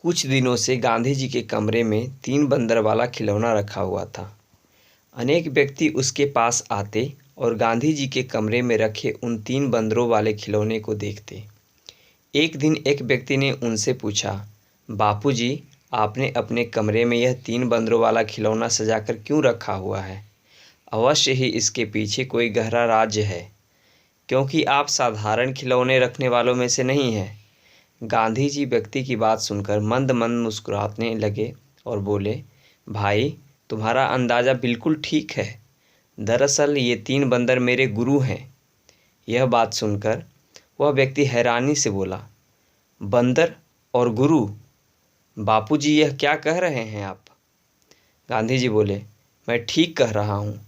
कुछ दिनों से गांधी जी के कमरे में 3 बंदर वाला खिलौना रखा हुआ था। अनेक व्यक्ति उसके पास आते और गांधी जी के कमरे में रखे उन 3 बंदरों वाले खिलौने को देखते। एक दिन एक व्यक्ति ने उनसे पूछा, बापूजी, आपने अपने कमरे में यह 3 बंदरों वाला खिलौना सजाकर क्यों रखा हुआ है? अवश्य ही इसके पीछे कोई गहरा राज है, क्योंकि आप साधारण खिलौने रखने वालों में से नहीं हैं। गांधी जी व्यक्ति की बात सुनकर मंद मंद मुस्कुराने लगे और बोले, भाई, तुम्हारा अंदाज़ा बिल्कुल ठीक है। दरअसल ये 3 बंदर मेरे गुरु हैं। यह बात सुनकर वह व्यक्ति हैरानी से बोला, बंदर और गुरु? बापूजी, यह क्या कह रहे हैं आप? गांधी जी बोले, मैं ठीक कह रहा हूँ।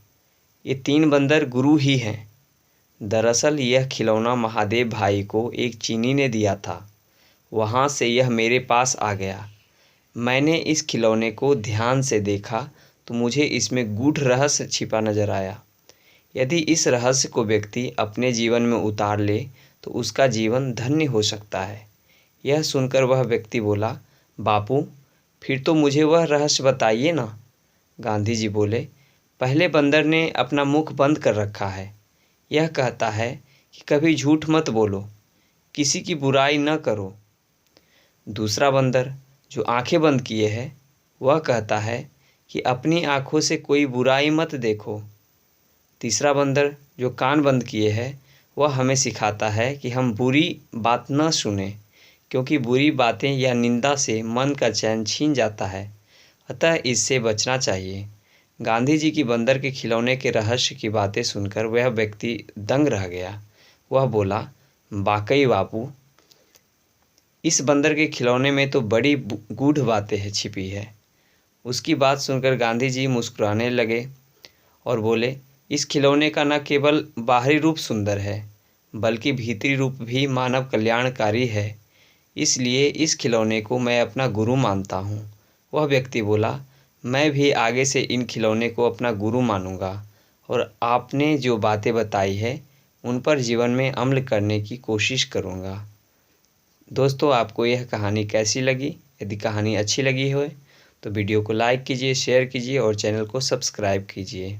ये 3 बंदर गुरु ही हैं। दरअसल यह खिलौना महादेव भाई को एक चीनी ने दिया था। वहाँ से यह मेरे पास आ गया। मैंने इस खिलौने को ध्यान से देखा तो मुझे इसमें गूढ़ रहस्य छिपा नजर आया। यदि इस रहस्य को व्यक्ति अपने जीवन में उतार ले तो उसका जीवन धन्य हो सकता है। यह सुनकर वह व्यक्ति बोला, बापू, फिर तो मुझे वह रहस्य बताइए ना। गांधी जी बोले, पहले बंदर ने अपना मुख बंद कर रखा है। यह कहता है कि कभी झूठ मत बोलो, किसी की बुराई न करो। दूसरा बंदर, जो आंखें बंद किए है, वह कहता है कि अपनी आंखों से कोई बुराई मत देखो। तीसरा बंदर, जो कान बंद किए है, वह हमें सिखाता है कि हम बुरी बात न सुने, क्योंकि बुरी बातें या निंदा से मन का चैन छीन जाता है, अतः इससे बचना चाहिए। गांधी जी की बंदर के खिलौने के रहस्य की बातें सुनकर वह व्यक्ति दंग रह गया। वह बोला, वाकई बापू, इस बंदर के खिलौने में तो बड़ी गूढ़ बातें हैं छिपी है। उसकी बात सुनकर गांधी जी मुस्कुराने लगे और बोले, इस खिलौने का न केवल बाहरी रूप सुंदर है, बल्कि भीतरी रूप भी मानव कल्याणकारी है। इसलिए इस खिलौने को मैं अपना गुरु मानता हूँ। वह व्यक्ति बोला, मैं भी आगे से इन खिलौने को अपना गुरु मानूंगा और आपने जो बातें बताई है उन पर जीवन में अमल करने की कोशिश करूँगा। दोस्तों, आपको यह कहानी कैसी लगी? यदि कहानी अच्छी लगी हो तो वीडियो को लाइक कीजिए, शेयर कीजिए और चैनल को सब्सक्राइब कीजिए।